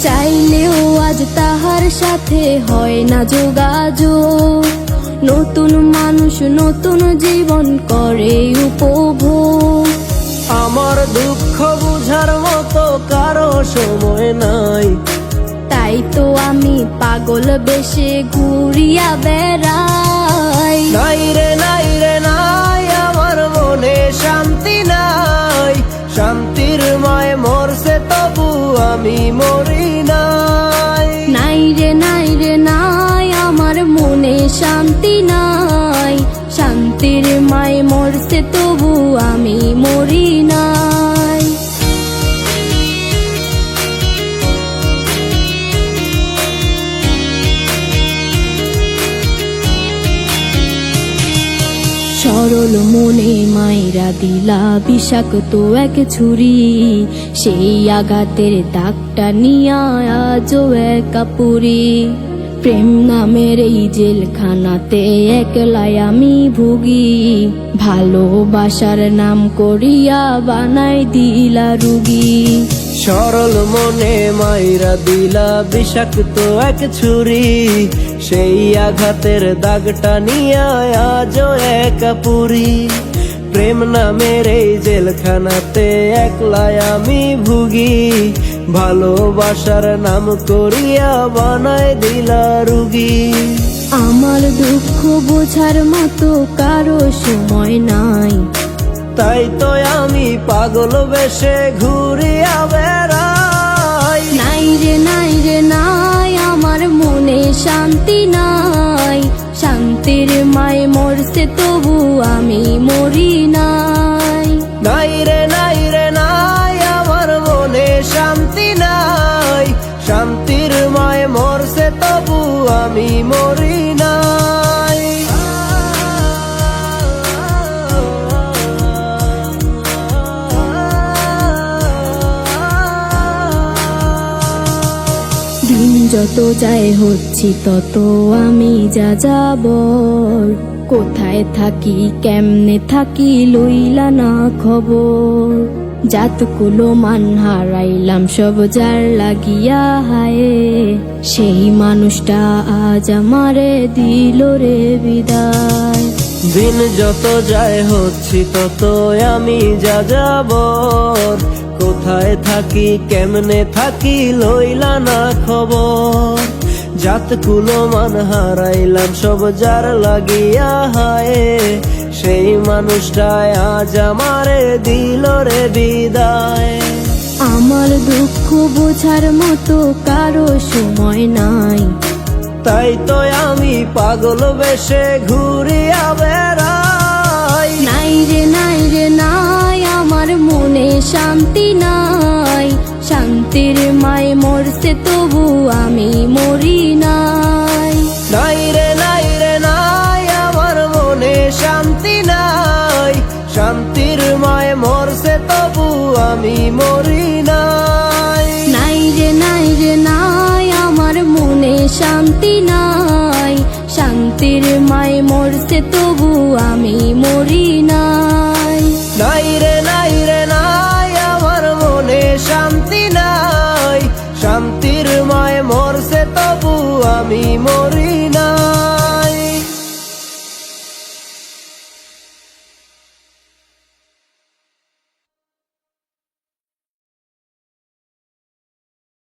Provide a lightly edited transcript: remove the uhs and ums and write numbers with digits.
চাইলেও আজ তাহার সাথে হয় না যোগাযোগ। নতুন মানুষ নতুন জীবন করে উপভোগ। আমার দুঃখ বুঝার মতো কারো সময় নাই, তাই তো আমি পাগল বেশে ঘুরিয়া বেড়াই। নাই রে নাই রে নাই, আমার মনে শান্তি নাই। শান্তির মায় মরছে তবু আমি মরি নাই। নাই রে নাই রে নাই, আমার মনে শান্তি নাই। শান্তির মায় মরছে তবু আমি মরি নাই। সরল মনে মাইরা দিলা বিষাক্ত এক ছুরি। সেই আঘাতের দাগটা নিয়া আজও একা পুরি। প্রেম নামের এই জেলখানাতে একলাই আমি ভুগি। ভালোবাসার নাম করিয়া বানাই দিলা রুগী। সরল মনে মাইরা দিলা বিষাক্ত এক ছুরি। সেই আঘাতের দাগটা নিয়া আজও একা পুরি। প্রেম নামের এই জেলখানাতে একলাই আমি ভুগি। ভালোবাসার নাম করিয়া বানায় দিলা রুগী। আমার দুঃখ বোঝার মতো কারো সময় নাই, তাই তো আমি পাগল বেশে ঘুরিয়া বেড়াই। নাই রে নাই রে নাই, আমার মনে শান্তি নাই। শান্তির মায় মরছে তবু আমি মরি নাই। নাই রে নাই রে নাই, আমার মনে শান্তি নাই। শান্তির মায় মরছে তবু আমি মরি নাই। দিন যত যায় হচ্ছি তত আমি যা যাবর। কোথায় থাকি কেমনে থাকি লইলা না খবর। জাতকুলো মান হারাইলাম সব যার লাগিয়া হায়। সেই মানুষটা আজ আমারে দিল রে বিদায়। দিন যত যায় হচ্ছি তত আমি যা যাবর। কোথায় থাকি কেমনে থাকি লইলা না খবর। জাতকুলো মান হারাইলাম সব যার লাগিয়া হায়। সেই মানুষটাই আজ আমারে দিল রে বিদায়। আমার দুঃখ বোঝার মতো কারো সময় নাই, তাই তো আমি পাগল বেশে ঘুরিয়া বেড়াই। নাই রে নাই রে নাই, আমার মনে শান্তি নাই। শান্তির মায় মরছে তবু আমি মরি নাই। নাই রে নাই রে নাই, আমার মনে শান্তি নাই। শান্তির মায় মরছে তবু আমি মরি নাই। নাই রে নাই রে নাই, আমার মনে শান্তি নাই। শান্তির মায় মরছে তবু আমি মরি নাই। নাই রে নাই রে নাই, আমার মনে শান্তি নাই। শান্তির মায় মরছে তবু আমি মরি